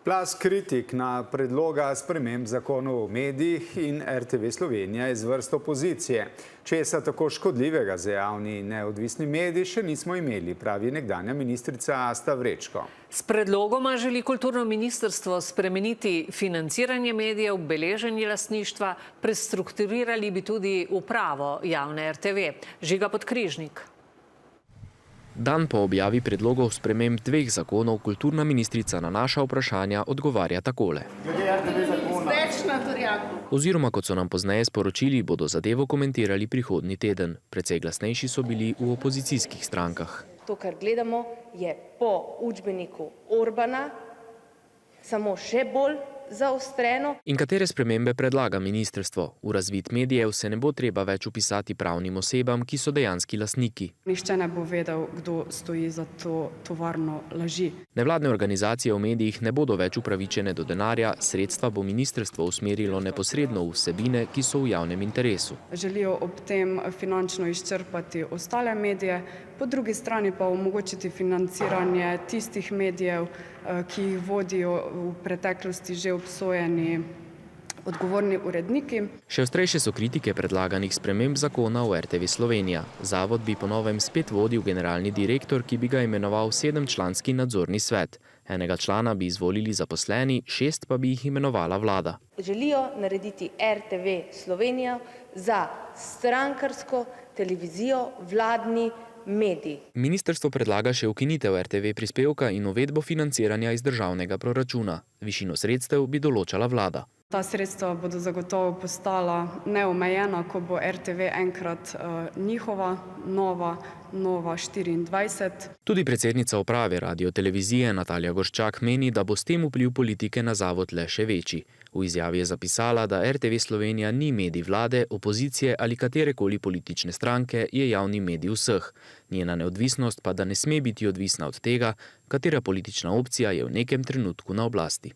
Plaz kritik na predloga sprememb zakonov o medijih in RTV Slovenija iz vrst opozicije. Česa tako škodljivega za javni in neodvisni medij še nismo imeli, pravi nekdanja ministrica Asta Vrečko. S predlogoma želi kulturno ministrstvo spremeniti financiranje medijev, beleženje lastništva, prestrukturirali bi tudi upravo javne RTV. Žiga Podkrižnik. Dan po objavi predlogov sprememb dveh zakonov kulturna ministrica na naša vprašanja odgovarja takole. Oziroma, kot so nam pozneje sporočili, bodo zadevo komentirali prihodnji teden. Precej glasnejši so bili v opozicijskih strankah. To, kar gledamo, je po učbeniku Orbana samo še bolj zaostreno. In katere spremembe predlaga ministrstvo? V razvid medijev se ne bo treba več vpisati pravnim osebam, ki so dejanski lastniki. Nihče ne bo vedel, kdo stoji za to tovarno laži. Nevladne organizacije v medijih ne bodo več upravičene do denarja, sredstva bo ministrstvo usmerilo neposredno v vsebine, ki so v javnem interesu. Želijo ob tem finančno izčrpati ostale medije, po drugi strani pa omogočiti financiranje tistih medijev, ki jih vodijo v preteklosti že obsojeni odgovorni uredniki. Še ostrejše so kritike predlaganih sprememb zakona o RTV Slovenija. Zavod bi po novem spet vodil generalni direktor, ki bi ga imenoval 7-članski nadzorni svet. Enega člana bi izvolili zaposleni, 6 pa bi jih imenovala vlada. Želijo narediti RTV Slovenija za strankarsko televizijo vladni medij. Ministrstvo predlaga še ukinitev RTV prispevka in uvedbo financiranja iz državnega proračuna. Višino sredstev bi določala vlada. Ta sredstva bodo zagotovo postala neomejena, ko bo RTV enkrat njihova, Nova 24. Tudi predsednica uprave radiotelevizije Natalija Gorščak meni, da bo s tem vpliv politike na zavod le še večji. V izjavi je zapisala, da RTV Slovenija ni medij vlade, opozicije ali katerekoli politične stranke, je javni medij vseh. Njena neodvisnost pa da ne sme biti odvisna od tega, katera politična opcija je v nekem trenutku na oblasti.